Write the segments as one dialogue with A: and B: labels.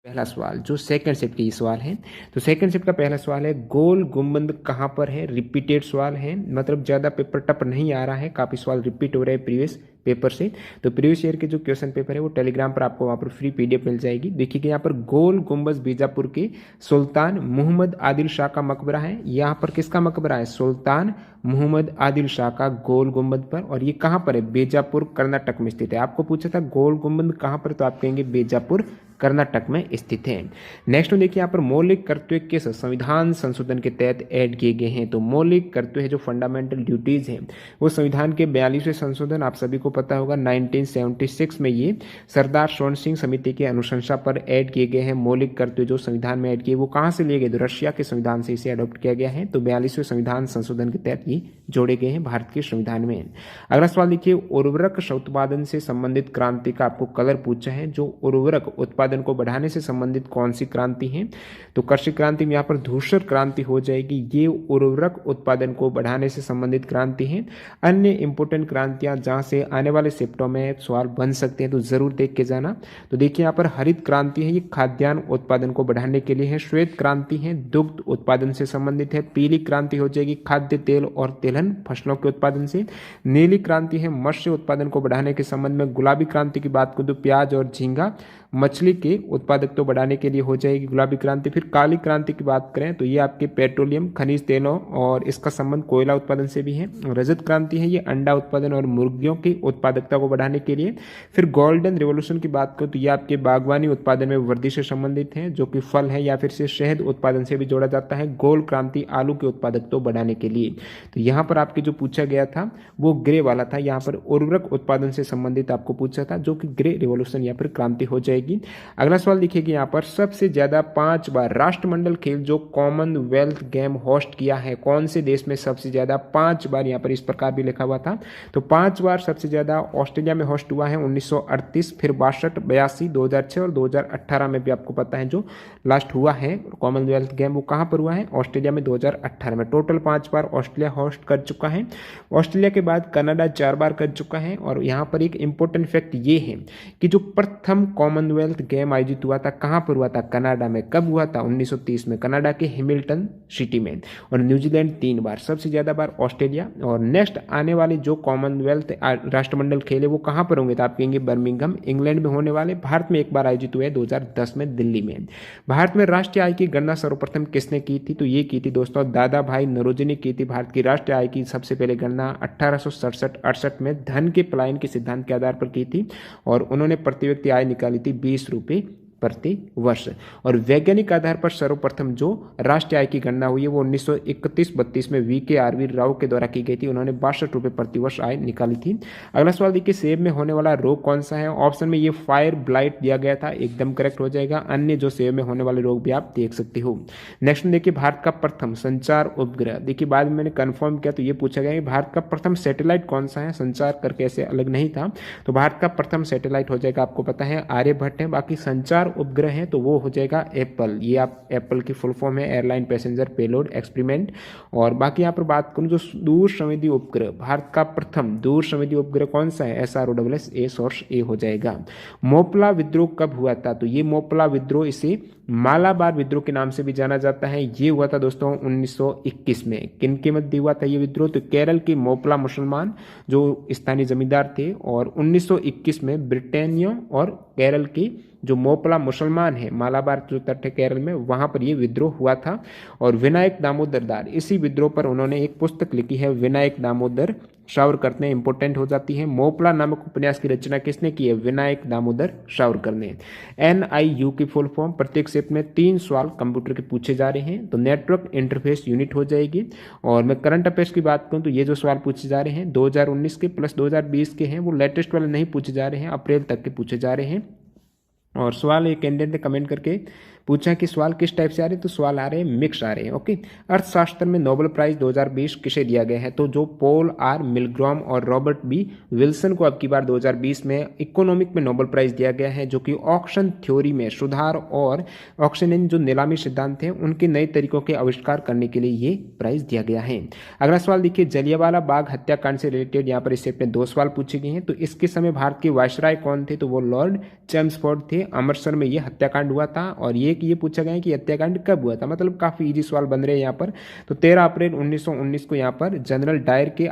A: पहला सवाल जो सेकंड शिफ्ट के ये सवाल है, तो सेकंड शिफ्ट का पहला सवाल है, गोल गुंबद कहाँ पर है। रिपीटेड सवाल है, मतलब ज़्यादा पेपर टफ नहीं आ रहा है, काफ़ी सवाल रिपीट हो रहे हैं प्रीवियस पेपर से। तो प्रीवियस ईयर के जो क्वेश्चन पेपर है वो टेलीग्राम पर आपको वहाँ पर फ्री पीडीएफ मिल जाएगी। देखिए कि यहाँ पर गोल गुंबज बीजापुर के सुल्तान मोहम्मद आदिल शाह का मकबरा है। यहाँ पर किसका मकबरा है, सुल्तान मोहम्मद आदिल शाह का गोल गुंबद पर। और ये कहाँ पर है, बीजापुर कर्नाटक में स्थित है। आपको पूछा था गोल गुंबद कहाँ पर, तो आप कहेंगे बीजापुर कर्नाटक में स्थित है। नेक्स्ट में देखिए यहाँ पर मौलिक कर्तव्य किस संविधान संशोधन के तहत ऐड किए गए हैं। तो मौलिक कर्तव्य जो फंडामेंटल ड्यूटीज हैं वो संविधान के 42वें संशोधन, आप सभी को पता होगा 1976 में ये सरदार स्वर्ण सिंह समिति की अनुशंसा पर ऐड किए गए हैं। मौलिक कर्तव्य जो संविधान में ऐड किए वो कहाँ से लिए गए, तो रशिया के संविधान से इसे अडॉप्ट किया गया है। तो 42वें संविधान संशोधन के तहत ये जोड़े गए हैं भारत के संविधान में। अगला सवाल देखिए, उर्वरक उत्पादन से संबंधित क्रांति का आपको कलर पूछा है। जो उर्वरक उत्पादन को बढ़ाने से संबंधित कौन सी क्रांति है, तो कृषि क्रांति में यहाँ पर धूसर क्रांति हो जाएगी। ये उर्वरक उत्पादन को बढ़ाने से संबंधित क्रांति है। अन्य इंपोर्टेंट क्रांतियां जहां से आने वाले शिफ्टों में सवाल बन सकते हैं तो जरूर देख के जाना। तो देखिए यहाँ पर हरित क्रांति है, ये खाद्यान्न उत्पादन को बढ़ाने के लिए है। श्वेत क्रांति है, दुग्ध उत्पादन से संबंधित है। पीली क्रांति हो जाएगी खाद्य तेल और तिलहन फसलों के उत्पादन से। नीली क्रांति है मत्स्य उत्पादन को बढ़ाने के संबंध में। गुलाबी क्रांति की बात करूं तो प्याज और झींगा मछली के उत्पादक तो बढ़ाने के लिए हो जाएगी गुलाबी क्रांति। फिर काली क्रांति की बात करें तो ये आपके पेट्रोलियम खनिज तेलों और इसका संबंध कोयला उत्पादन से भी है। रजत क्रांति है, ये अंडा उत्पादन और मुर्गियों की उत्पादकता को बढ़ाने के लिए। फिर गोल्डन रिवोल्यूशन की बात करें तो ये आपके बागवानी उत्पादन में वृद्धि से संबंधित है, जो कि फल है, या फिर से शहद उत्पादन से भी जोड़ा जाता है। गोल्ड क्रांति आलू के उत्पादकता तो बढ़ाने के लिए। तो यहाँ पर आपके जो पूछा गया था वो ग्रे वाला था, यहाँ पर उर्वरक उत्पादन से संबंधित आपको पूछा था, जो कि ग्रे रिवोल्यूशन या फिर क्रांति हो जाएगी। अगला सवाल देखिए यहाँ पर सबसे ज्यादा 5 बार राष्ट्रमंडल खेल जो कॉमनवेल्थ गेम होस्ट किया है, कौन से देश में सबसे ज्यादा 5 बार, यहाँ पर इस प्रकार भी लिखा हुआ था। तो 5 बार सबसे ज्यादा ऑस्ट्रेलिया में होस्ट हुआ है 1938, फिर 62, 82, 2006 और 2018 में भी आपको पता है जो लास्ट हुआ है कॉमनवेल्थ गेम वो कहाँ पर हुआ है, ऑस्ट्रेलिया में 2018 में। टोटल 5 बार ऑस्ट्रेलिया होस्ट कर चुका है। ऑस्ट्रेलिया के बाद कनाडा 4 बार कर चुका है। और यहाँ पर एक इंपॉर्टेंट फैक्ट ये है कि जो प्रथम कॉमनवेल्थ गेम आयोजित हुआ था कहाँ पर हुआ था, कनाडा में। कब हुआ था, 1930 में, कनाडा के हैमिल्टन सिटी में। और न्यूजीलैंड 3 बार, सबसे ज्यादा बार ऑस्ट्रेलिया। और नेक्स्ट आने वाले जो कॉमनवेल्थ राष्ट्रमंडल खेल है वो कहाँ पर होंगे, तो आप कहेंगे बर्मिंघम इंग्लैंड में होने वाले। भारत में एक बार आयोजित हुए 2010 में दिल्ली में। भारत में राष्ट्रीय आय की गणना सर्वप्रथम किसने की थी, तो ये की थी दोस्तों दादा भाई नौरोजी ने की थी। भारत की राष्ट्रीय आय की सबसे पहले गणना 1867-68 में धन के पलायन के सिद्धांत के आधार पर की थी। और उन्होंने प्रति व्यक्ति आय निकाली थी 20 रुपये प्रति वर्ष। और वैज्ञानिक आधार पर सर्वप्रथम जो राष्ट्रीय आय की गणना हुई है वो 1931-32 में VKRV राव के द्वारा की गई थी। उन्होंने 62 रुपये प्रति वर्ष आय निकाली थी। अगला सवाल देखिए, सेब में होने वाला रोग कौन सा है। ऑप्शन में ये फायर ब्लाइट दिया गया था, एकदम करेक्ट हो जाएगा। अन्य जो सेब में होने वाले रोग भी आप देख सकते हो। नेक्स्ट में देखिए, भारत का प्रथम संचार उपग्रह, देखिए बाद में मैंने कंफर्म किया तो ये पूछा गया कि भारत का प्रथम सैटेलाइट कौन सा है, संचार करके ऐसे अलग नहीं था। तो भारत का प्रथम सैटेलाइट हो जाएगा, आपको पता है आर्यभट्ट है। बाकी संचार उपग्रह है तो वो हो जाएगा एप्पल। ये आप एप्पल की फुल फॉर्म है एयरलाइन पैसेंजर पेलोड एक्सपेरिमेंट। और बाकी यहाँ पर बात करूँ जो दूर संवेदी उपग्रह, भारत का प्रथम दूर संवेदी उपग्रह कौन सा है, SROSS सोर्स ए हो जाएगा। मोपला विद्रोह कब हुआ था, तो ये मोपला विद्रोह इसे मालाबार विद्रोह के नाम से भी जाना जाता है। ये हुआ था दोस्तों 1921 में। किन के मध्य हुआ था ये विद्रोह, तो केरल के मोपला मुसलमान जो स्थानीय जमींदार थे। और 1921 में ब्रिटेनिया और केरल की जो मोपला मुसलमान है, मालाबार जो तट है केरल में, वहां पर यह विद्रोह हुआ था। और विनायक दामोदर दास इसी विद्रोह पर उन्होंने एक पुस्तक लिखी है, विनायक दामोदर सावरकर ने, इंपोर्टेंट हो जाती है। मोपला नामक उपन्यास की रचना किसने की है, विनायक दामोदर सावरकर ने। NIU की फुल फॉर्म, प्रत्येक शिफ्ट में 3 सवाल कंप्यूटर के पूछे जा रहे हैं, तो नेटवर्क इंटरफेस यूनिट हो जाएगी। और मैं करंट अफेयर्स की बात करूं तो ये जो सवाल पूछे जा रहे हैं 2019 के प्लस 2020 के हैं, वो लेटेस्ट वाले नहीं पूछे जा रहे हैं, अप्रैल तक के पूछे जा रहे हैं। और सवाल एक कैंडिडेट ने कमेंट करके पूछा कि सवाल किस टाइप से आ रहे हैं, तो सवाल आ रहे हैं मिक्स आ रहे हैं। ओके, अर्थशास्त्र में नोबेल प्राइज 2020 किसे दिया गया है, तो जो पॉल आर मिलग्रॉम और रॉबर्ट बी विल्सन को अब की बार 2020 में इकोनॉमिक में नोबेल प्राइज दिया गया है, जो कि ऑक्शन थ्योरी में सुधार और ऑक्शन जो नीलामी सिद्धांत थे उनके नए तरीकों के आविष्कार करने के लिए ये प्राइज दिया गया है। अगला सवाल देखिए, जलियांवाला बाग हत्याकांड से रिलेटेड यहाँ पर इससे अपने 2 सवाल पूछे गए हैं। तो इसके समय भारत के वायसराय कौन थे, तो वो लॉर्ड चेम्सफोर्ड थे। अमृतसर में ये हत्याकांड हुआ था। और ये पूछा गया है कि हत्याकांड कब हुआ था, मतलब काफी इजी सवाल बन रहे हैं यहाँ पर। तो 13 अप्रैल 1919 को यहाँ पर जनरल डायर के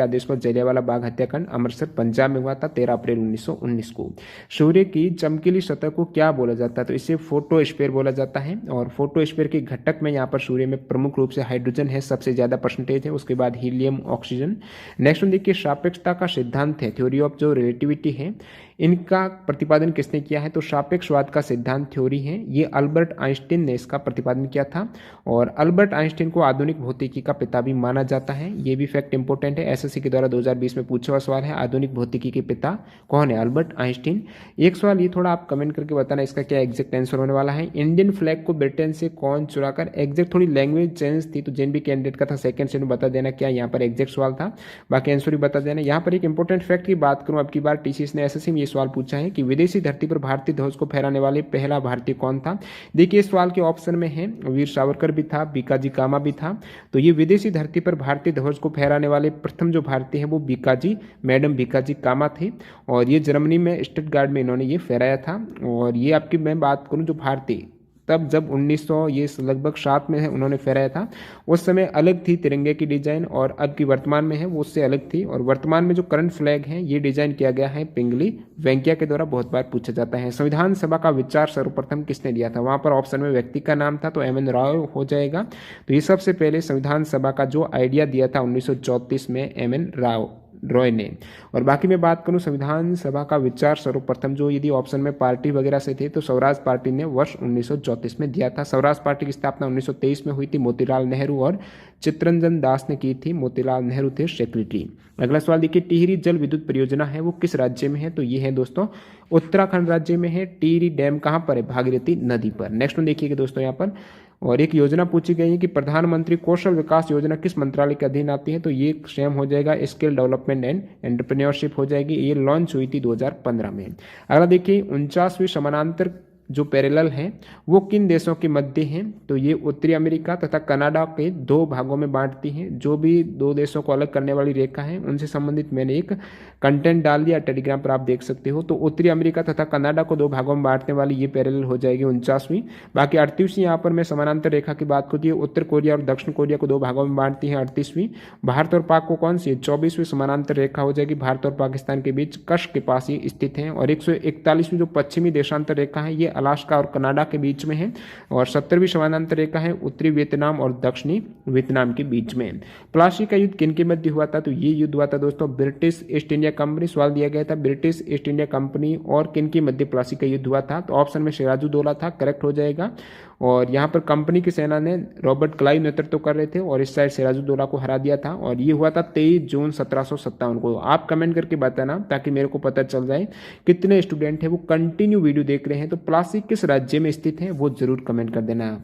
A: आदेश पर जलियांवाला बाग हत्याकांड अमृतसर पंजाब में हुआ था 13 अप्रैल 1919 को। सूर्य की चमकीली सतह को क्या बोला जाता है, तो इसे फोटोस्फीयर बोला जाता है। और फोटोस्फीयर के घटक में यहाँ पर सूर्य में प्रमुख रूप से हाइड्रोजन है, सबसे ज्यादा परसेंटेज है, उसके बाद हीलियम, ऑक्सीजन। नेक्स्ट देखिए, सापेक्षता का सिद्धांत है, थ्योरी ऑफ जो रिलेटिविटी है, इनका प्रतिपादन किसने किया है, तो सापेक्षवाद का सिद्धांत थ्योरी है, ये अल्बर्ट आइंस्टीन ने इसका प्रतिपादन किया था। और अल्बर्ट आइंस्टीन को आधुनिक भौतिकी का पिता भी माना जाता है, ये भी फैक्ट इंपॉर्टेंट है, एसएससी के द्वारा 2020 में पूछा हुआ सवाल है, आधुनिक भौतिकी के पिता कौन है, अल्बर्ट आइंस्टीन। एक सवाल ये थोड़ा आप कमेंट करके बताना इसका क्या एग्जैक्ट आंसर होने वाला है। इंडियन फ्लैग को ब्रिटेन से कौन चुराकर, एग्जैक्ट थोड़ी लैंग्वेज चेंज थी, तो जिन भी कैंडिडेट का था सेकंड से बता देना क्या यहाँ पर एग्जैक्ट सवाल था, बाकी आंसर भी बता देना। यहाँ पर एक इंपॉर्टेंट फैक्ट की बात करूं, अब की बार टीसीएस ने एसएससी में ये सवाल पूछा है कि विदेशी धरती पर भारतीय ध्वज को फहराने वाले पहला भारतीय कौन था। देखिए इस सवाल के ऑप्शन में है वीर सावरकर भी था, बीकाजी कामा भी था। तो ये विदेशी धरती पर भारतीय ध्वज को फहराने वाले प्रथम जो भारतीय हैं वो मैडम बीकाजी कामा थे। और ये जर्मनी में स्टटगार्ट में इन्होंने ये फहराया था। और ये आपकी मैं बात करूं जो भारतीय तब जब 1900 ये लगभग 7 में है उन्होंने फहराया था, उस समय अलग थी तिरंगे की डिजाइन, और अब की वर्तमान में है वो उससे अलग थी। और वर्तमान में जो करंट फ्लैग है ये डिजाइन किया गया है पिंगली वेंकैया के द्वारा, बहुत बार पूछा जाता है। संविधान सभा का विचार सर्वप्रथम किसने दिया था, वहां पर ऑप्शन में व्यक्ति का नाम था, तो एमएन राव हो जाएगा। तो ये सबसे पहले संविधान सभा का जो आइडिया दिया था 1934 में एमएन रॉय ने। और बाकी मैं बात करूं संविधान सभा का विचार सर्वप्रथम जो यदि ऑप्शन में पार्टी वगैरह से थे तो स्वराज पार्टी ने वर्ष 1934 में दिया था। स्वराज पार्टी की स्थापना 1923 में हुई थी, मोतीलाल नेहरू और चित्तरंजन दास ने की थी, मोतीलाल नेहरू थे सेक्रेटरी। अगला सवाल देखिए, टिहरी जल विद्युत परियोजना है वो किस राज्य में है, तो ये है दोस्तों उत्तराखंड राज्य में है। टिहरी डैम कहां पर है, भागीरथी नदी पर। नेक्स्ट देखिएगा दोस्तों यहाँ पर, और एक योजना पूछी गई है कि प्रधानमंत्री कौशल विकास योजना किस मंत्रालय के अधीन आती है, तो ये सेम हो जाएगा स्किल डेवलपमेंट एंड एंटरप्रेन्योरशिप हो जाएगी। ये लॉन्च हुई थी 2015 में। अगला देखिए 49वीं समानांतर जो पैरेलल है वो किन देशों के मध्य हैं, तो ये उत्तरी अमेरिका तथा कनाडा के 2 भागों में बांटती हैं। जो भी 2 देशों को अलग करने वाली रेखा है उनसे संबंधित मैंने एक कंटेंट डाल दिया, टेलीग्राम पर आप देख सकते हो। तो उत्तरी अमेरिका तथा कनाडा को 2 भागों में बांटने वाली ये पैरेलल हो जाएगी 49वीं। बाकी 38वीं यहाँ पर मैं समानांतर रेखा की बात करती है, उत्तर कोरिया और दक्षिण कोरिया को 2 भागों में बांटती है 38वीं। भारत और पाक को कौन सी 24वीं समानांतर रेखा हो जाएगी, भारत और पाकिस्तान के बीच कच्छ के पास ही स्थित है। और 141वीं जो पश्चिमी देशांतर रेखा है ये अलास्का और कनाडा के बीच में है। और 70वीं समानांतर रेखा है उत्तरी वियतनाम और दक्षिणी वियतनाम के बीच में। प्लासी का युद्ध किन के मध्य हुआ था, तो ये युद्ध हुआ था दोस्तों ब्रिटिश ईस्ट इंडिया कंपनी, सवाल दिया गया था ब्रिटिश ईस्ट इंडिया कंपनी और किन के मध्य प्लासी का युद्ध हुआ था, तो ऑप्शन में सिराजुद्दौला था, करेक्ट हो जाएगा। और यहाँ पर कंपनी की सेना ने रॉबर्ट क्लाइव नेतृत्व कर रहे थे और इस साइड सिराजुद्दौला को हरा दिया था। और ये हुआ था 23 जून 1757 को। आप कमेंट करके बताना ताकि मेरे को पता चल जाए कितने स्टूडेंट हैं वो कंटिन्यू वीडियो देख रहे हैं। तो प्लासी किस राज्य में स्थित है वो जरूर कमेंट कर देना।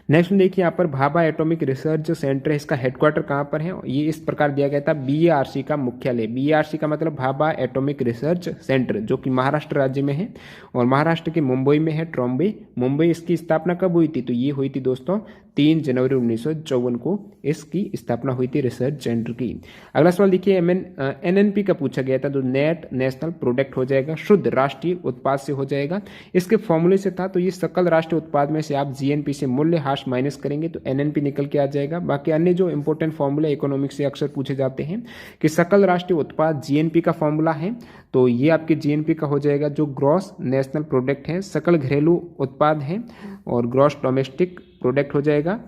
A: नेक्स्ट देखिए यहाँ पर भाभा एटॉमिक रिसर्च सेंटर है, इसका हेडक्वार्टर कहाँ पर है, ये इस प्रकार दिया गया था बीएआरसी का मुख्यालय। बीएआरसी का मतलब भाभा एटॉमिक रिसर्च सेंटर, जो कि महाराष्ट्र राज्य में है और महाराष्ट्र के मुंबई में है, ट्रॉम्बे मुंबई। इसकी स्थापना कब हुई थी, तो ये हुई थी दोस्तों 3 जनवरी 1954 को इसकी स्थापना हुई थी रिसर्च सेंटर की। अगला सवाल देखिए एनएनपी का पूछा गया था, तो नेट नेशनल प्रोडक्ट हो जाएगा, शुद्ध राष्ट्रीय उत्पाद से हो जाएगा। इसके फॉर्मूले से था तो ये सकल राष्ट्रीय उत्पाद में से आप जीएनपी से मूल्य ह्रास माइनस करेंगे तो एनएनपी निकल के आ जाएगा। बाकी अन्य जो इंपॉर्टेंट फॉर्मूले इकोनॉमिक्स से अक्सर पूछे जाते हैं कि सकल राष्ट्रीय उत्पाद जीएनपी का फॉर्मूला है, तो ये आपके जीएनपी का हो जाएगा जो ग्रॉस नेशनल प्रोडक्ट है, सकल घरेलू उत्पाद है और ग्रॉस डोमेस्टिक प्रोडक्ट हो जाएगा।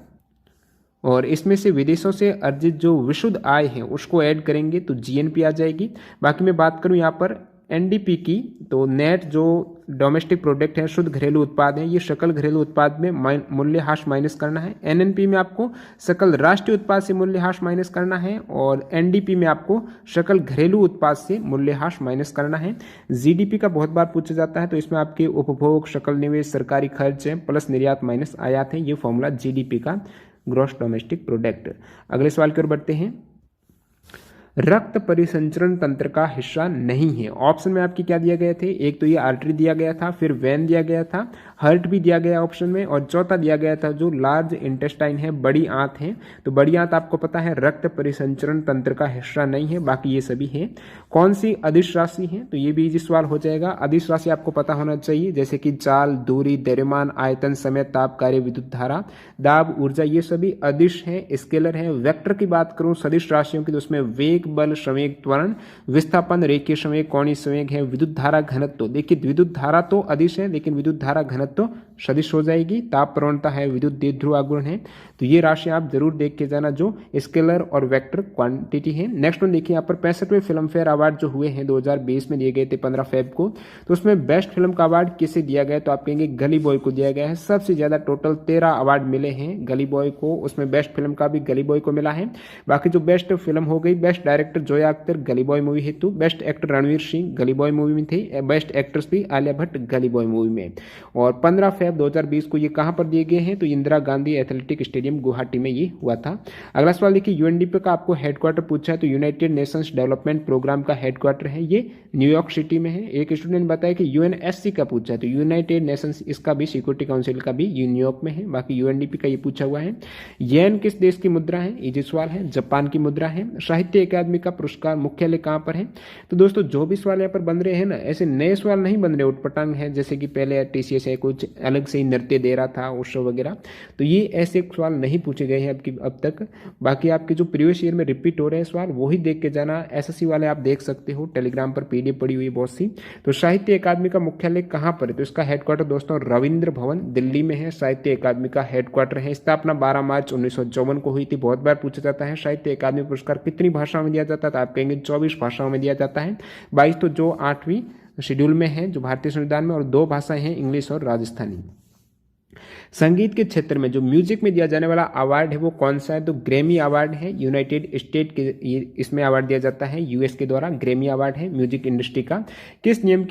A: और इसमें से विदेशों से अर्जित जो विशुद्ध आय है उसको ऐड करेंगे तो जीएनपी आ जाएगी। बाकी मैं बात करूं यहाँ पर एनडीपी की, तो नेट जो डोमेस्टिक प्रोडक्ट है, शुद्ध घरेलू उत्पाद है, ये सकल घरेलू उत्पाद में मूल्यह्रास माइनस करना है। एनएनपी में आपको सकल राष्ट्रीय उत्पाद से मूल्यह्रास माइनस करना है और एनडीपी में आपको सकल घरेलू उत्पाद से मूल्यह्रास माइनस करना है। जीडीपी का बहुत बार पूछा जाता है, तो इसमें आपके उपभोग, सकल निवेश, सरकारी खर्च प्लस निर्यात माइनस आयात है, ये फॉर्मूला जीडीपी का, ग्रॉस डोमेस्टिक प्रोडक्ट। अगले सवाल की ओर बढ़ते हैं। रक्त परिसंचरण तंत्र का हिस्सा नहीं है। ऑप्शन में आपके क्या दिया गए थे, एक तो ये आर्टरी दिया गया था, फिर वेन दिया गया था, हार्ट भी दिया गया ऑप्शन में, और चौथा दिया गया था जो लार्ज इंटेस्टाइन है, बड़ी आंत है। तो बड़ी आंत आपको पता है रक्त परिसंचरण तंत्र का हिस्सा नहीं है, बाकी ये सभी है। कौन सी अदिश राशि है, तो ये भी इजी सवाल हो जाएगा। अदिश राशि आपको पता होना चाहिए, जैसे कि चाल, दूरी, द्रव्यमान, आयतन, समय, ताप, कार्य, विद्युत धारा, दाब, ऊर्जा, ये सभी अदिश है, स्केलर है। वेक्टर की बात करूं सदिश राशियों की, तो उसमें वेग, बल, संवेग, त्वरण, विस्थापन, रेखीय संवेग, कोणीय संवेग है। विद्युत धारा घनत्व, देखिए विद्युत धारा तो अदिश है, लेकिन विद्युत धारा घनत्व सदिश हो जाएगी। ताप प्रवणता है, विद्युत द्विध्रुव आघूर्ण है। तो ये राशि आप जरूर देख के जाना जो स्केलर और वेक्टर क्वांटिटी है। नेक्स्ट वन देखिए यहाँ पर 65वें फिल्म फेयर अवार्ड जो हुए हैं 2020 में दिए गए थे 15 फेब को, तो उसमें बेस्ट फिल्म का अवार्ड किसे दिया गया, तो आप कहेंगे गली बॉय को दिया गया है। सबसे ज्यादा टोटल 13 अवार्ड मिले हैं गली बॉय को, उसमें बेस्ट फिल्म का भी गली बॉय को मिला है। बाकी जो बेस्ट फिल्म हो गई, बेस्ट डायरेक्टर जोया अख्तर गली बॉय मूवी हेतु, बेस्ट एक्टर रणवीर सिंह गली बॉय मूवी में थे, बेस्ट एक्ट्रेस भी आलिया भट्ट गली बॉय मूवी में। और 15 फेब 2020 को ये कहां पर दिए गए हैं, तो इंदिरा गांधी एथलेटिक स्टेडियम गुवाहाटी में ये हुआ था। अगला सवाल देखिए, यूएनडीपी का आपको हेडक्वार्टर पूछा है, तो यूनाइटेड नेशंस डेवलपमेंट प्रोग्राम का हेडक्वार्टर है ये न्यूयॉर्क सिटी में है। एक स्टूडेंट बताया कि यूएनएससी का पूछा है, तो यूनाइटेड नेशंस इसका भी, सिक्योरिटी काउंसिल का भी न्यूयॉर्क में है। बाकी यूएनडीपी का ये पूछा हुआ है। येन किस देश की मुद्रा है, इजी सवाल है, जापान की मुद्रा है। साहित्य अकादमी का पुरस्कार मुख्यालय कहां पर है, तो दोस्तों जो भी सवाल यहाँ पर बन रहे हैं ना, ऐसे नए सवाल नहीं बन रहे उटपटांग है, जैसे कि पहले टीसीएस है कुछ अलग से ही नृत्य दे रहा था उत्सव वगैरह, तो ये ऐसे सवाल नहीं पूछे गए हैं अब तक। बाकी आपके जो प्रीवियस ईयर में रिपीट हो रहे हैं सवाल वही देख के जाना। एसएससी वाले आप देख सकते हो, टेलीग्राम पर पीडीएफ पड़ी हुई बहुत सी। तो साहित्य अकादमी का मुख्यालय कहां पर है, तो इसका हेडक्वार्टर दोस्तों रविंद्र भवन दिल्ली में है। साहित्य अकादमी का हेडक्वार्टर है। स्थापना 12 मार्च 1954 को हुई थी। बहुत बार पूछा जाता है साहित्य अकादमी पुरस्कार कितनी भाषाओं में दिया जाता है, तो आप कहेंगे 24 भाषाओं में दिया जाता है। 22 तो जो 8वीं शेड्यूल में है जो भारतीय संविधान में, और 2 भाषाएं हैं इंग्लिश और राजस्थानी। संगीत के क्षेत्र में जो म्यूजिक में दिया जाने वाला अवार्ड है वो कौन सा है, तो ग्रैमी अवार्ड है। यूनाइटेड स्टेट के इसमें अवार्ड दिया जाता है, यूएस के द्वारा ग्रैमी अवार्ड है म्यूजिक इंडस्ट्री का। किस नियम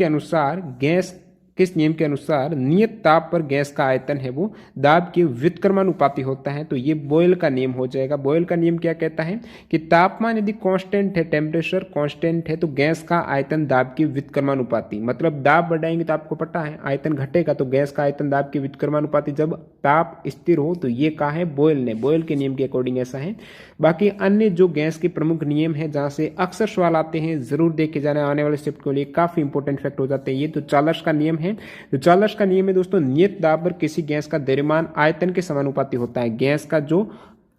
A: के अनुसार नियत ताप पर गैस का आयतन है वो दाब के व्युत्क्रमानुपाती होता है, तो ये बॉयल का नियम हो जाएगा। बॉयल का नियम क्या कहता है कि तापमान यदि कांस्टेंट है, टेम्परेचर कांस्टेंट है, तो गैस का आयतन दाब के व्युत्क्रमानुपाती, मतलब दाब बढ़ाएंगे तो आपको पता है आयतन घटेगा, तो गैस का आयतन दाब के व्युत्क्रमानुपाती जब ताप स्थिर हो, तो ये कहा है बॉयल ने, बॉयल के नियम के अकॉर्डिंग ऐसा है। बाकी अन्य जो गैस के प्रमुख नियम है जहां से अक्सर सवाल आते हैं, जरूर देख के जाना, आने वाले शिफ्ट के लिए काफी इंपॉर्टेंट फैक्ट हो जाते हैं ये। तो चार्ल्स का नियम है। तो चार्ल्स का नियम है दोस्तों, नियत दाब पर किसी गैस का द्रव्यमान आयतन के समानुपाती होता है। गैस का जो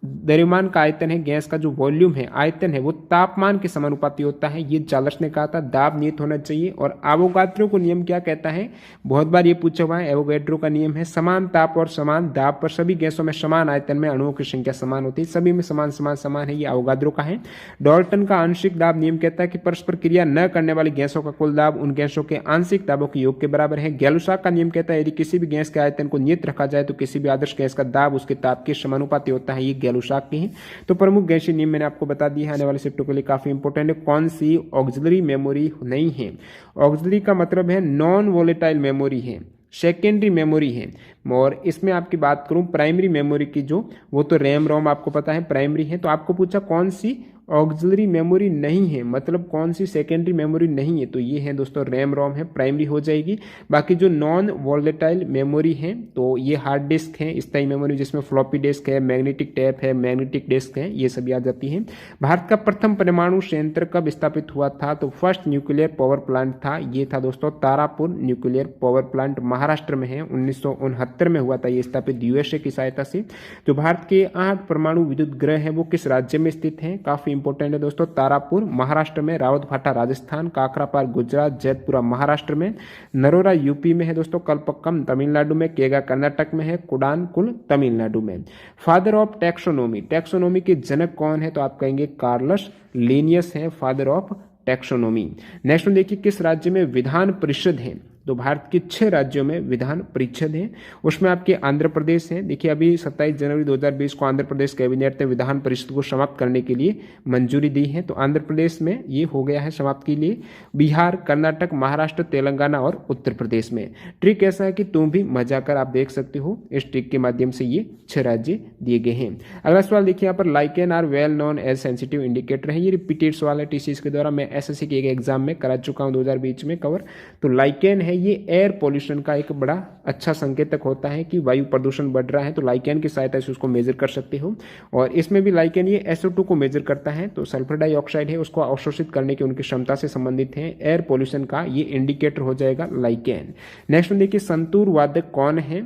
A: द्रव्यमान का आयतन है, गैस का जो वॉल्यूम है, आयतन है, वो तापमान के समानुपाती होता है। ये चार्ल्स ने कहा था। दाब नियत होना चाहिए। और एवोगाड्रो को नियम क्या कहता है, बहुत बार ये पूछा हुआ है। एवोगाड्रो का नियम है समान ताप और समान दाब पर सभी गैसों में समान आयतन में अणुओं की संख्या समान होती है, सभी में समान समान समान है, ये एवोगाड्रो का है। डाल्टन का आंशिक दाब नियम कहता है कि परस्पर क्रिया न करने वाली गैसों का कुल दाब उन गैसों के आंशिक दाबों के योग के बराबर है। गैलुसाक का नियम कहता है यदि किसी भी गैस के आयतन को नियत रखा जाए तो किसी भी आदर्श गैस का दाब उसके ताप के समानुपाती होता है, ये गैलुसाक की है। तो प्रमुख गैसीय नियम मैंने आपको बता दिया है, आने वाले शिफ्टों के लिए काफी इंपॉर्टेंट है। कौन सी ऑक्सिलरी मेमोरी नहीं है, ऑक्सिलरी का मतलब है नॉन वोलेटाइल मेमोरी है, सेकेंडरी मेमोरी है। और इसमें आपकी बात करूं प्राइमरी मेमोरी की जो, वो तो रैम रोम आपको पता है प्राइमरी है। तो आपको पूछा कौन सी ऑक्सिलरी मेमोरी नहीं है, मतलब कौन सी सेकेंडरी मेमोरी नहीं है, तो ये है दोस्तों रैम रोम है, प्राइमरी हो जाएगी। बाकी जो नॉन वोलेटाइल मेमोरी है तो ये हार्ड डिस्क है, स्थायी मेमोरी जिसमें फ्लॉपी डिस्क है, मैग्नेटिक टैप है, मैग्नेटिक डिस्क है, ये सभी आ जाती है। भारत का प्रथम परमाणु संयंत्र कब स्थापित हुआ था, तो फर्स्ट न्यूक्लियर पावर प्लांट था, ये था दोस्तों Tarapur nuclear power plant, Maharashtra में है। 1969 में हुआ था ये स्थापित यूएसए की सहायता से। जो भारत के 8 परमाणु विद्युत ग्रह है वो किस राज्य में स्थित है, काफी इंपॉर्टेंट है दोस्तों, तारापुर महाराष्ट्र में, रावतभाटा राजस्थान, काकरापार गुजरात, जैतपुरा महाराष्ट्र में, नरोरा यूपी में है दोस्तों, कल्पक्कम तमिलनाडु में, केगा कर्नाटक में है, कुडानकुल तमिलनाडु में। फादर ऑफ टैक्सोनॉमी, टैक्सोनॉमी के जनक कौन है, तो आप कहेंगे कार्लस लिनियस है फादर ऑफ टैक्सोनॉमी। नेक्स्ट देखिए किस राज्य में विधान परिषद है, तो भारत के 6 राज्यों में विधान परिषद है। उसमें आपके आंध्र प्रदेश है। देखिए अभी 27 जनवरी 2020 को आंध्र प्रदेश कैबिनेट ने विधान परिषद को समाप्त करने के लिए मंजूरी दी है, तो आंध्र प्रदेश में ये हो गया है समाप्त के लिए। बिहार, कर्नाटक, महाराष्ट्र, तेलंगाना और उत्तर प्रदेश में। ट्रिक ऐसा है कि तुम भी मजा कर आप देख सकते हो, इस ट्रिक के माध्यम से ये 6 राज्य दिए गए हैं। अगला सवाल देखिए यहाँ पर, lichen are well known as sensitive indicator है। ये रिपीटेड सवाल है टीसीएस के द्वारा, मैं एसएससी के एक एग्जाम में करा चुका हूँ 2020 में कवर। तो लाइकेन है ये एयर पोल्यूशन का एक बड़ा अच्छा संकेतक होता है कि वायु प्रदूषण बढ़ रहा है, तो लाइकेन की सहायता से उसको मेजर कर सकते हो। और इसमें भी लाइकेन ये SO2 को मेजर करता है, तो सल्फर डाइऑक्साइड है उसको अवशोषित करने की उनकी क्षमता से संबंधित है। एयर पोल्यूशन का ये इंडिकेटर हो जाएगा लाइकेन। नेक्स्ट में देखिए, संतूर वादक कौन है?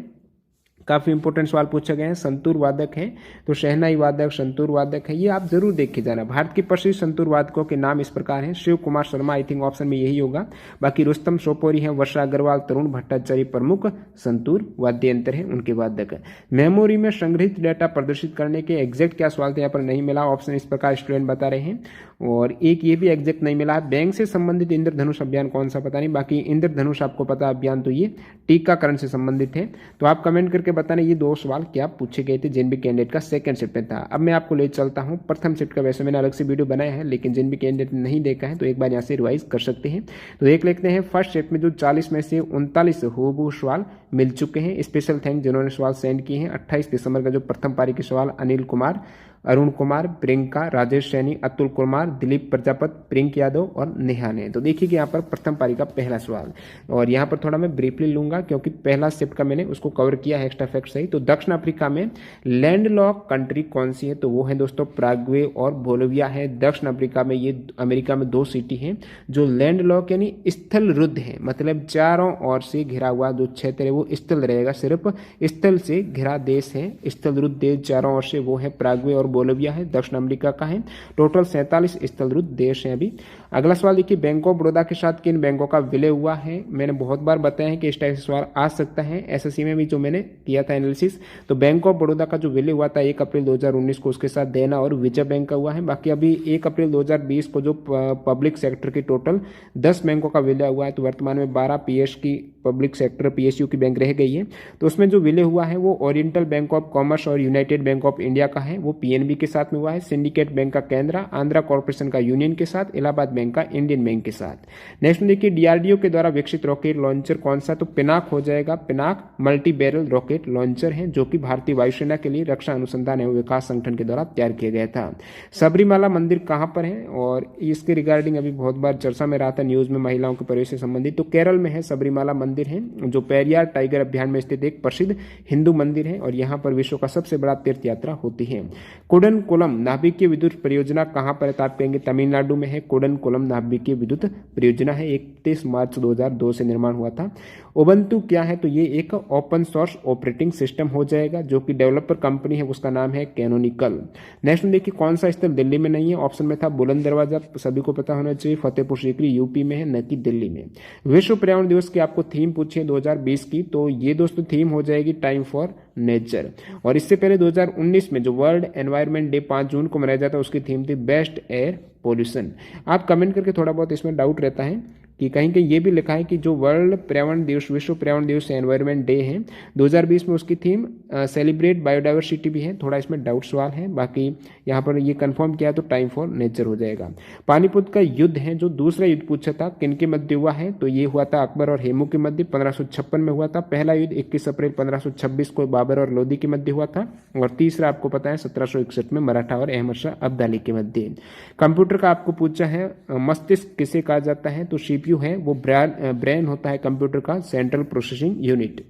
A: काफी इंपॉर्टेंट सवाल पूछा गया है। संतूर वादक है तो शहनाई वादक, संतूर वादक है, ये आप जरूर देख के जाना। भारत के प्रसिद्ध संतूर वादकों के नाम इस प्रकार हैं। Shiv Kumar Sharma, I think option में यही होगा। बाकी रुस्तम सोपोरी है, वर्षा अग्रवाल, तरुण भट्टाचार्य प्रमुख संतूर वाद्य यंत्र है उनके वादक। मेमोरी में संग्रहित डेटा प्रदर्शित करने के एग्जैक्ट क्या सवाल थे यहाँ पर नहीं मिला, ऑप्शन इस प्रकार स्टूडेंट बता रहे हैं। और एक ये भी एग्जैक्ट नहीं मिला, बैंक से संबंधित इंद्रधनुष अभियान कौन सा पता नहीं। बाकी इंद्रधनुष आपको पता अभियान तो ये टीकाकरण से संबंधित है। तो आप कमेंट करके बताना ये 2 सवाल क्या पूछे गए थे जिन भी कैंडिडेट का सेकंड शिफ्ट में था। अब मैं आपको ले चलता हूं प्रथम शिफ्ट का। वैसे मैंने अलग से वीडियो बनाया है, लेकिन जिन भी कैंडिडेट ने नहीं देखा है तो एक बार यहाँ से रिवाइज कर सकते हैं। तो देख लेते हैं फर्स्ट शिफ्ट में जो 40 में से 39 हूबहू सवाल मिल चुके हैं। स्पेशल थैंक जिन्होंने सवाल सेंड किए हैं। 28 दिसंबर का जो प्रथम पारी के सवाल अनिल कुमार, अरुण कुमार, प्रियंका, राजेश सैनी, अतुल कुमार, दिलीप प्रजापति, प्रियंक यादव और नेहा ने। तो देखिए कि यहाँ पर प्रथम पारी का पहला सवाल, और यहाँ पर थोड़ा मैं ब्रीफली लूंगा क्योंकि पहला शिफ्ट का मैंने उसको कवर किया है एक्स्ट्रा फैक्ट सही। तो दक्षिण अफ्रीका में लैंड लॉक कंट्री कौन सी है? तो वो है दोस्तों पैराग्वे और बोलिविया है। दक्षिण अफ्रीका में ये अमेरिका में 2 सिटी हैं जो लैंड लॉक यानी स्थल रुद्ध है, मतलब चारों ओर से घिरा हुआ जो क्षेत्र है वो स्थल रहेगा, सिर्फ स्थल से घिरा देश है, स्थल रुद्ध देश चारों ओर से, वो है पैराग्वे और बोलिविया है, दक्षिण अमेरिका का है। टोटल 47 स्थलरुद्ध देश हैं अभी। अगला सवाल देखिए, बैंक ऑफ बड़ौदा के साथ किन बैंकों का विलय हुआ है? मैंने बहुत बार बताया है कि इस टाइप से सवाल आ सकता है एसएससी में भी, जो मैंने किया था एनालिसिस। तो बैंक ऑफ बड़ौदा का जो विलय हुआ था 1 अप्रैल 2019 को, उसके साथ देना और विजय बैंक का हुआ है। बाकी अभी 1 अप्रैल 2020 को जो पब्लिक सेक्टर की टोटल 10 बैंकों का विलय हुआ है, तो वर्तमान में 12 पीएस की पब्लिक सेक्टर PSU की बैंक रह गई है। तो उसमें जो विलय हुआ है वो ओरिएंटल बैंक ऑफ कॉमर्स और यूनाइटेड बैंक ऑफ इंडिया का है, वो PNB के साथ में हुआ है। सिंडिकेट बैंक का केंद्रा, आंध्रा कॉर्पोरेशन का यूनियन के साथ, इलाहाबाद बैंक का इंडियन बैंक के साथ। नेक्स्ट में देखिए, DRDO के द्वारा विकसित रॉकेट लॉन्चर कौन सा? तो पिनाक हो जाएगा। Pinaka multi barrel rocket launcher है जो कि भारतीय वायुसेना के लिए रक्षा अनुसंधान एवं विकास संगठन के द्वारा तैयार किया गया था। सबरीमाला मंदिर कहां पर है? और इसके रिगार्डिंग अभी बहुत बार चर्चा में रहा था न्यूज में महिलाओं के प्रवेश से संबंधित। तो केरल में है सबरीमाला मंदिर है, जो पेरियार टाइगर अभ्यारण्य में स्थित एक प्रसिद्ध हिंदू मंदिर है और यहाँ पर विश्व का सबसे बड़ा तीर्थ यात्रा होती है। कुडनकुलम नाभिकीय विद्युत परियोजना कहां पर है? तो आप कहेंगे तमिलनाडु में है। कुडनकुलम नाभिकीय विद्युत परियोजना है, 31 मार्च 2002 से निर्माण हुआ था। उबंटू क्या है? तो ये एक ओपन सोर्स ऑपरेटिंग सिस्टम हो जाएगा, जो कि डेवलपर कंपनी है, उसका नाम है कैनोनिकल। नेक्स्ट में देखिए, कौन सा स्थल दिल्ली में नहीं है? ऑप्शन में था बुलंद दरवाजा, सभी को पता होना चाहिए, फतेहपुर सीकरी यूपी में है, न कि दिल्ली में। विश्व पर्यावरण दिवस की आपको थीम पूछी है 2020 की, तो ये दोस्तों थीम हो जाएगी टाइम फॉर नेचर। और इससे पहले 2019 में जो वर्ल्ड एनवायरनमेंट डे 5 जून को मनाया जाता है, उसकी थीम थी बेस्ट एयर पोल्यूशन। आप कमेंट करके थोड़ा बहुत इसमें डाउट रहता है कि कहीं कहीं ये भी लिखा है कि जो वर्ल्ड पर्यावरण दिवस, विश्व पर्यावरण दिवस एनवायरनमेंट डे है 2020 में, उसकी थीम सेलिब्रेट बायोडाइवर्सिटी भी है। थोड़ा इसमें डाउट सवाल है, बाकी यहाँ पर ये कंफर्म किया तो टाइम फॉर नेचर हो जाएगा। पानीपत का युद्ध है जो दूसरा युद्ध पूछा था, किन के मध्य हुआ है? तो ये हुआ था अकबर और हेमू के मध्य, 1556 में हुआ था। पहला युद्ध 21 अप्रैल 1526 को बाबर और लोधी के मध्य हुआ था। और तीसरा आपको पता है 1761 में मराठा और अहमद शाह अब्दाली के मध्य। कंप्यूटर का आपको पूछा है मस्तिष्क किसे कहा जाता है? तो CPU है, वो ब्रेन होता है कंप्यूटर का, सेंट्रल प्रोसेसिंग यूनिट।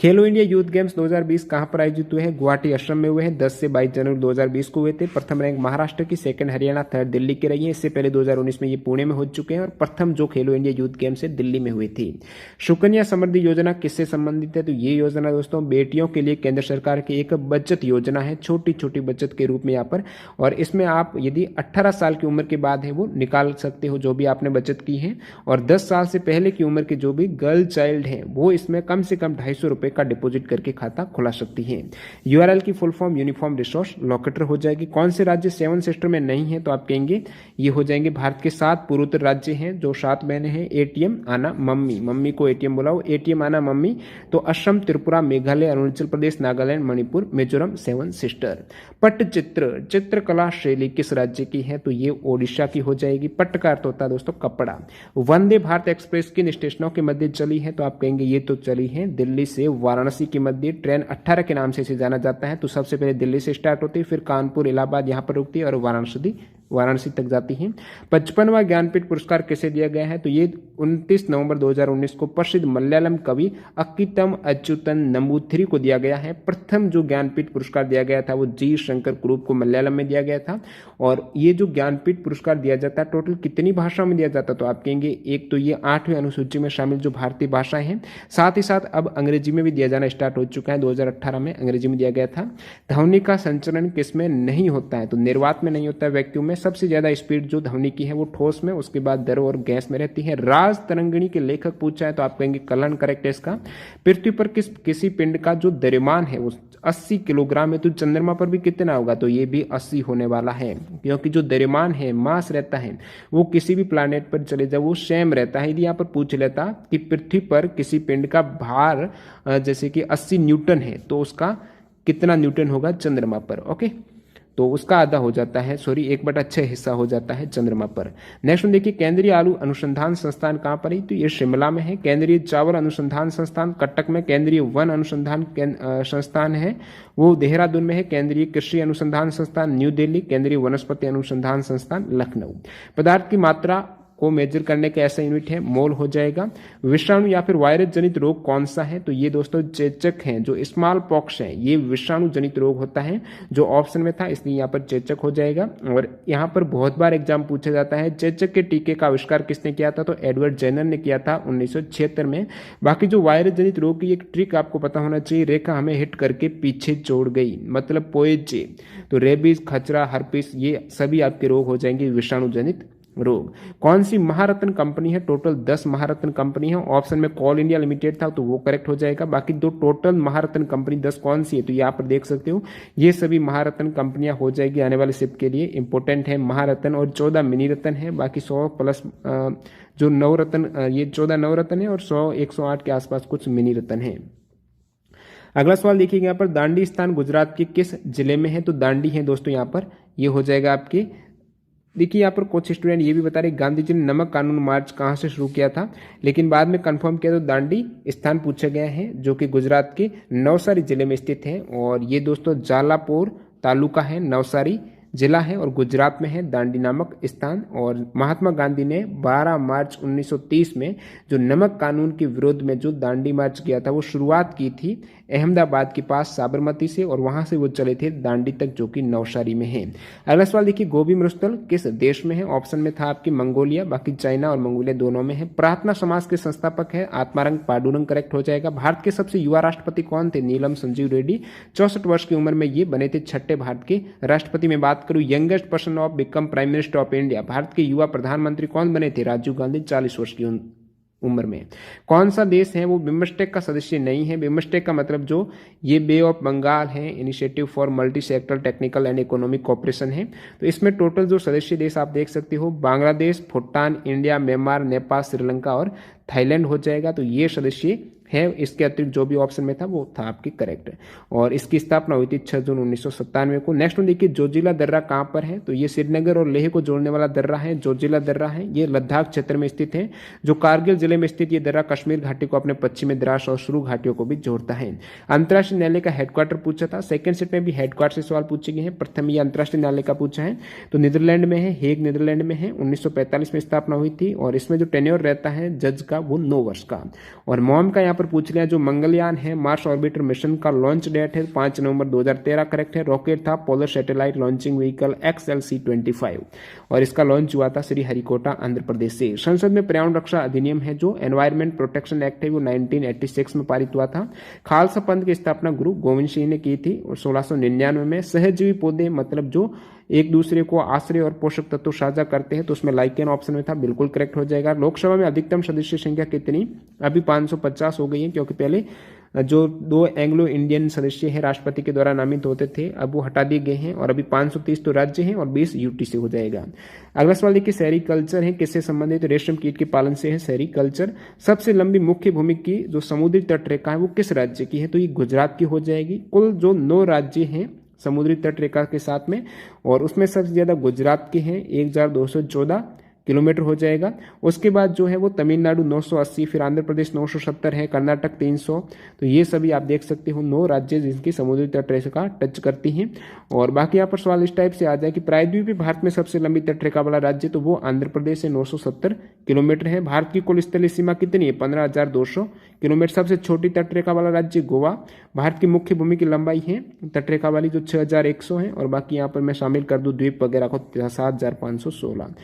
A: खेलो इंडिया यूथ गेम्स 2020 कहां पर आयोजित हुए हैं? गुवाहाटी असम में हुए हैं, 10 से 22 जनवरी 2020 को हुए थे। प्रथम रैंक महाराष्ट्र की, सेकंड हरियाणा, थर्ड दिल्ली की रही है। इससे पहले 2019 में ये पुणे में हो चुके हैं और प्रथम जो खेलो इंडिया यूथ गेम्स है दिल्ली में हुई थी। सुकन्या समृद्धि योजना किससे संबंधित है? तो ये योजना दोस्तों बेटियों के लिए केंद्र सरकार की एक बचत योजना है, छोटी छोटी बचत के रूप में यहाँ पर। और इसमें आप यदि 18 साल की उम्र के बाद है वो निकाल सकते हो जो भी आपने बचत की है। और 10 साल से पहले की उम्र के जो भी गर्ल चाइल्ड है वो इसमें कम से कम 250 रुपए रुपए का डिपॉजिट करके खाता खुला सकती है। यूआरएल की full form uniform resource locator हो जाएगी। कौन से राज्य 7 सिस्टर में नहीं है, तो आप कहेंगे ये हो जाएंगे भारत के 7 पूर्वोत्तर राज्य हैं जो 7 बहनें हैं। एटीएम आना मम्मी, मम्मी को एटीएम बुलाओ, एटीएम आना मम्मी। तो असम, त्रिपुरा, मेघालय, अरुणाचल प्रदेश, नागालैंड, मणिपुर, मिजोरम 7 सिस्टर। पट्टचित्र, चित्रकला शैली किस राज्य की है, तो ये ओडिशा की हो जाएगी। पट्ट का अर्थ होता है दोस्तों कपड़ा। वंदे भारत एक्सप्रेस किन स्टेशनों के मध्य चली है, तो आप कहेंगे ये तो चली है दिल्ली से वाराणसी के मध्य। ट्रेन 18 के नाम से इसे जाना जाता है। तो सबसे पहले दिल्ली से स्टार्ट होती है, फिर कानपुर, इलाहाबाद यहाँ पर रुकती है और वाराणसी तक जाती है। 55वां ज्ञानपीठ पुरस्कार किसे दिया गया है, तो ये 29 नवंबर 2019 को प्रसिद्ध मलयालम कवि अक्कीतम अच्युतन नंबूथिरी को दिया गया है। प्रथम जो ज्ञानपीठ पुरस्कार दिया गया था वो जी शंकर कुरूप को मलयालम में दिया गया था। और ये जो ज्ञानपीठ पुरस्कार दिया जाता है टोटल कितनी भाषाओं में दिया जाता है, तो आप कहेंगे एक तो ये 8वीं अनुसूची में शामिल जो भारतीय भाषाएं हैं, साथ ही साथ अब अंग्रेजी में भी दिया जाना स्टार्ट हो चुका है। 2018 में अंग्रेजी में दिया गया था। ध्वनि का संचरण किसमें नहीं होता है, तो निर्वात में नहीं होता है। वैक्यूम में सबसे ज्यादा स्पीड जो ध्वनि की है वो ठोस में, उसके बाद द्रव और गैस में रहती है। राज तरंगिणी के लेखक पूछा है, तो आप कहेंगे कलन करेक्ट है इसका। पृथ्वी पर किसी पिंड का जो द्रव्यमान है वो 80 किलोग्राम है, तो चंद्रमा पर भी कितना होगा, तो ये भी 80 होने वाला है। क्योंकि जो द्रव्यमान है, मास रहता है, वो किसी भी प्लैनेट पर चले जाओ वो सेम रहता है। यदि यहाँ पर पूछ लेता कि पृथ्वी पर किसी पिंड का भार जैसे कि 80 न्यूटन है, तो उसका कितना न्यूटन होगा चंद्रमा पर। ओके, तो उसका आधा हो जाता है, 1/6 हिस्सा हो जाता है चंद्रमा पर। नेक्स्ट में देखिए केंद्रीय आलू अनुसंधान संस्थान कहां पर है, तो ये शिमला में है। केंद्रीय चावल अनुसंधान संस्थान कटक में। केंद्रीय वन अनुसंधान संस्थान है वो देहरादून में है। केंद्रीय कृषि अनुसंधान संस्थान न्यू दिल्ली। केंद्रीय वनस्पति अनुसंधान संस्थान लखनऊ। पदार्थ की मात्रा को मेजर करने का ऐसा यूनिट है मोल हो जाएगा। विषाणु या फिर वायरस जनित रोग कौन सा है, तो ये दोस्तों चेचक है। जो स्मॉल पॉक्स है ये विषाणु जनित रोग होता है, जो ऑप्शन में था इसलिए यहाँ पर चेचक हो जाएगा। और यहाँ पर बहुत बार एग्जाम पूछा जाता है चेचक के टीके का आविष्कार किसने किया था, तो एडवर्ड जेनर ने किया था 1976 में। बाकी जो वायरस जनित रोग की एक ट्रिक आपको पता होना चाहिए, रेखा हमें हिट करके पीछे छोड़ गई, मतलब पोएजे। तो रेबीज, खचरा, हर्पिस ये सभी आपके रोग हो जाएंगे विषाणु जनित रोग। कौन सी महारत्न कंपनी है, टोटल 10 महारत्न कंपनी है। ऑप्शन में कोल इंडिया लिमिटेड था तो वो करेक्ट हो जाएगा। बाकी दो टोटल महारत्न कंपनी 10 कौन सी है, तो यहाँ पर देख सकते हो ये सभी महारत्न कंपनियां हो जाएगी आने वाले शिफ्ट के लिए। इंपॉर्टेंट है महारत्न, और 14 मिनी रत्न है। बाकी 100 प्लस जो नवरत्न, ये 14 नवरत्न है और 100-108 के आसपास कुछ मिनी रत्न है। अगला सवाल देखिएगा यहाँ पर, दांडी स्थान गुजरात के किस जिले में है, तो दांडी है दोस्तों यहाँ पर, ये हो जाएगा आपके। देखिए यहाँ पर कुछ स्टूडेंट ये भी बता रहे गांधी जी ने नमक कानून मार्च कहाँ से शुरू किया था, लेकिन बाद में कंफर्म किया तो दांडी स्थान पूछा गया है जो कि गुजरात के नवसारी जिले में स्थित है। और ये दोस्तों जालापुर तालुका है, नवसारी जिला है और गुजरात में है दांडी नामक स्थान। और महात्मा गांधी ने 12 मार्च 1930 में जो नमक कानून के विरोध में जो दांडी मार्च किया था वो शुरुआत की थी अहमदाबाद के पास साबरमती से, और वहां से वो चले थे दांडी तक जो कि नवसारी में है। अगला सवाल देखिए, गोबी मरुस्थल किस देश में है, ऑप्शन में था आपकी मंगोलिया, बाकी चाइना और मंगोलिया दोनों में है। प्रार्थना समाज के संस्थापक है आत्मारंग पाडुरंग, करेक्ट हो जाएगा। भारत के सबसे युवा राष्ट्रपति कौन थे, नीलम संजीव रेड्डी, 64 वर्ष की उम्र में ये बने थे छठे भारत के राष्ट्रपति। में बात करूं youngest person of become prime minister of India, Bharat के युवा प्रधानमंत्री कौन बने थे, राजीव गांधी, 40 वर्ष की उम्र में। कौन सा देश है वो बिम्स्टेक का सदस्य नहीं है, बिम्स्टेक का मतलब जो ये बे ऑफ बंगाल है, initiative for multi sector technical and economic cooperation है। तो इसमें टोटल जो सदस्य देश आप देख सकते हो बांग्लादेश, भूटान, इंडिया, म्यांमार, नेपाल, श्रीलंका और थाईलैंड हो जाएगा। तो ये सदस्य है, इसके अतिरिक्त जो भी ऑप्शन में था वो था आपकी करेक्ट। और इसकी स्थापना हुई थी 6 जून 1997 को। नेक्स्ट में देखिए जोजिला दर्रा कहाँ पर है, तो ये श्रीनगर और लेह को जोड़ने वाला दर्रा है, जोजिला दर्रा है। ये लद्दाख क्षेत्र में स्थित है। जो कारगिल जिले में स्थित ये दर्रा कश्मीर घाटी को अपने पश्चिमी द्रास और सुरु घाटियों को भी जोड़ता है। अंतर्राष्ट्रीय न्यायालय का हेडक्वार्टर पूछा था, सेकंड सेट में भी हेडक्वार्टर से सवाल पूछे गए हैं। प्रथम ये अंतर्राष्ट्रीय न्यायालय का पूछा है तो नीदरलैंड में है, हेग नीदरलैंड में है। 1945 में स्थापना हुई थी और इसमें जो टेन्योर रहता है जज का वो 9 वर्ष का। और मॉम का यहाँ पर पूछ लिया, जो मंगलयान है मार्स ऑर्बिटर मिशन का लॉन्च डेट है 5 नवंबर 2013, करेक्ट है। रॉकेट था polar satellite launching vehicle XLC-25 और इसका लॉन्च हुआ था श्रीहरिकोटा आंध्र प्रदेश से। संसद में पर्यावरण रक्षा अधिनियम है जो एनवायरमेंट प्रोटेक्शन एक्ट है वो 1986 में पारित हुआ था। खालसा पंथ की स्थापना गुरु गोविंद सिंह ने की थी और 1699 में। सहजीवी पौधे मतलब जो एक दूसरे को आश्रय और पोषक तत्व साझा करते हैं, तो उसमें लाइकेन ऑप्शन में था, बिल्कुल करेक्ट हो जाएगा। लोकसभा में अधिकतम सदस्य संख्या कितनी, अभी 550 हो गई है क्योंकि पहले जो 2 एंग्लो इंडियन सदस्य हैं राष्ट्रपति के द्वारा नामित होते थे, अब वो हटा दिए गए हैं और अभी 530 तो राज्य हैं और 20 यूटी से हो जाएगा। अगला सवाल देखिए, सेरीकल्चर है किससे संबंधित? रेशम कीट के पालन से है सेरीकल्चर। सबसे लंबी मुख्य भूमि की जो समुद्री तट रेखा है वो किस राज्य की है? तो ये गुजरात की हो जाएगी। कुल जो 9 राज्य हैं समुद्री तट रेखा के साथ में, और उसमें सबसे ज्यादा गुजरात के हैं 1214 किलोमीटर हो जाएगा। उसके बाद जो है वो तमिलनाडु 980, फिर आंध्र प्रदेश 970 है, कर्नाटक 300। तो ये सभी आप देख सकते हो 9 राज्य जिनकी समुद्री तटरेखा टच करती हैं। और बाकी यहाँ पर सवाल इस टाइप से आ जाए कि प्रायद्वीपीय भारत में सबसे लंबी तटरेखा वाला राज्य, तो वो आंध्र प्रदेश है 970 किलोमीटर है। भारत की कुल स्थलीय सीमा कितनी है? 15,200 किलोमीटर। सबसे छोटी तटरेखा वाला राज्य गोवा। भारत की मुख्य भूमि की लंबाई है तटरेखा वाली जो 6,100 है, और बाकी यहाँ पर मैं शामिल कर दूं द्वीप वगैरह को 7,516।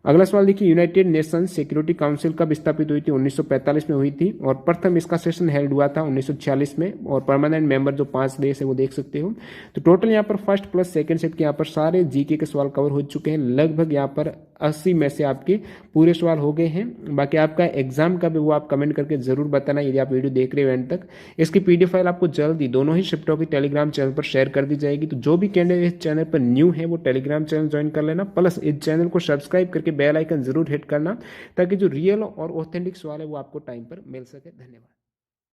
A: अगला सवाल देखिए, यूनाइटेड नेशंस सिक्योरिटी काउंसिल कब स्थापित हुई थी? 1945 में हुई थी, और प्रथम इसका सेशन हेल्ड हुआ था 1946 में, और परमानेंट मेंबर जो 5 देश है वो देख सकते हो। तो टोटल यहाँ पर फर्स्ट प्लस सेकंड सेट के यहाँ पर सारे जीके के सवाल कवर हो चुके हैं। लगभग यहाँ पर 80 में से आपके पूरे सवाल हो गए हैं। बाकी आपका एग्जाम का भी वो आप कमेंट करके जरूर बताना यदि आप वीडियो देख रहे हो एंड तक। इसकी पीडीएफ फाइल आपको जल्दी दोनों ही शिफ्टों की टेलीग्राम चैनल पर शेयर कर दी जाएगी। तो जो भी कैंडिडेट इस चैनल पर न्यू है वो टेलीग्राम चैनल ज्वाइन कर लेना, प्लस इस चैनल को सब्सक्राइब करके बेल आइकन जरूर हिट करना, ताकि जो रियल और ऑथेंटिक सवाल है वो आपको टाइम पर मिल सके। धन्यवाद।